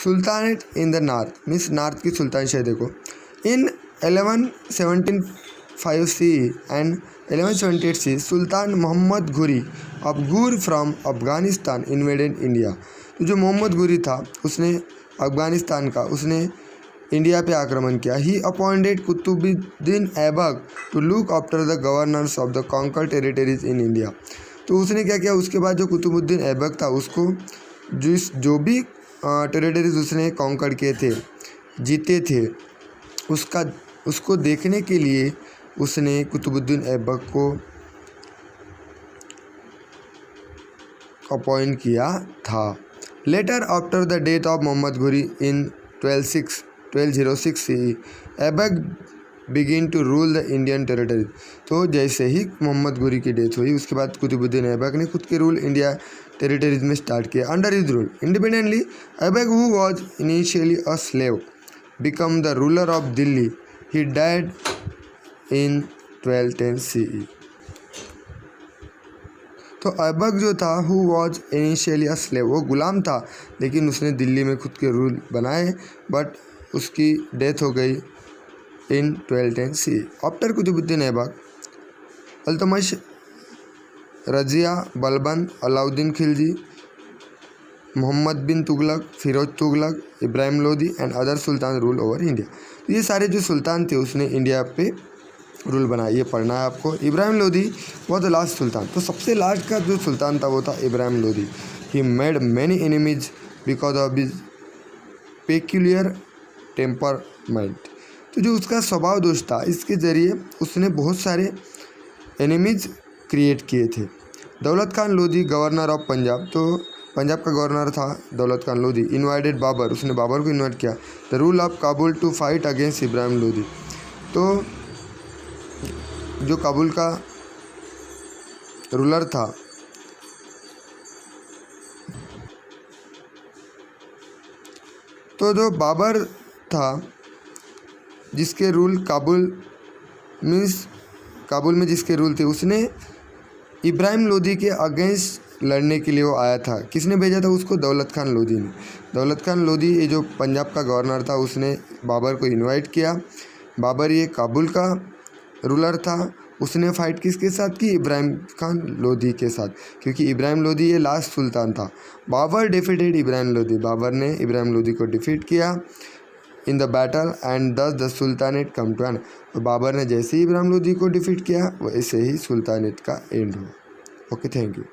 Sultanate in the north means north की सुल्तानशाही देखो। इन 1175 CE and 1178 CE सुल्तान मोहम्मद घुरी ऑफ घूर फ्रॉम अफगानिस्तान इन्वेडेड इंडिया। तो जो मोहम्मद घुरी था उसने अफगानिस्तान का उसने इंडिया पे आक्रमण किया। He appointed Qutubuddin Aibak to look after the governors of the conquer territories in India. तो उसने क्या किया, उसके बाद जो कुतुबुद्दीन ऐबक था उसको जो भी टेरिटरीज उसने कॉन्कर किए थे, जीते थे, उसको देखने के लिए उसने कुतुबुद्दीन ऐबक को अपॉइंट किया था। Later after the death of Mohammad Ghori in 1206 CE Aibak begin to rule the Indian territory. तो जैसे ही मोहम्मद घुरी की डेथ हुई उसके बाद कुतुबुद्दीन ऐबक ने खुद के रूल इंडिया टेरिटरीज में स्टार्ट किया। Under his rule independently Aibak who was initially a slave become the ruler of Delhi. He died in 1210 CE। तो ऐबक जो था who was initially a slave, वो गुलाम था लेकिन उसने दिल्ली में खुद के रूल बनाए, बट उसकी डेथ हो गई in 1210 CE। After Qutubuddin Aibak Altamash, Razia, Balban, Alauddin Khilji, Mohammad bin Tughlaq, Firoz Tughlaq, Ibrahim Lodi and other sultan rule over India. तो ये सारे जो सुल्तान थे उसने इंडिया पे रूल बनाया, ये पढ़ना है आपको। Ibrahim Lodi was the last sultan. तो सबसे लास्ट का जो सुल्तान था वो था Ibrahim Lodi. He made many enemies because of his peculiar temperament. तो जो उसका स्वभाव दोष था इसके ज़रिए उसने बहुत सारे एनिमीज क्रिएट किए थे। दौलत खान लोदी गवर्नर ऑफ पंजाब, तो पंजाब का गवर्नर था दौलत खान लोदी। इनवाइटेड बाबर, उसने बाबर को इनवाइट किया। The rule of Kabul to fight against Ibrahim Lodi. तो जो काबुल का रूलर था तो जो बाबर था जिसके रूल काबुल में जिसके रूल थे उसने इब्राहिम लोदी के अगेंस्ट लड़ने के लिए वो आया था। किसने भेजा था उसको? दौलत खान लोदी ने। दौलत खान लोदी ये जो पंजाब का गवर्नर था उसने बाबर को इनवाइट किया। बाबर ये काबुल का रूलर था, उसने फाइट किसके साथ की? इब्राहिम खान लोदी के साथ, क्योंकि इब्राहिम लोदी ये लास्ट सुल्तान था। बाबर डिफीटेड इब्राहिम लोदी, बाबर ने इब्राहिम लोदी को डिफीट किया in the battle and thus the sultanate come to end. तो बाबर ने जैसे ही इब्राहिम लोदी को डिफीट किया वैसे ही सुल्तानेट का एंड हुआ। Okay, thank you.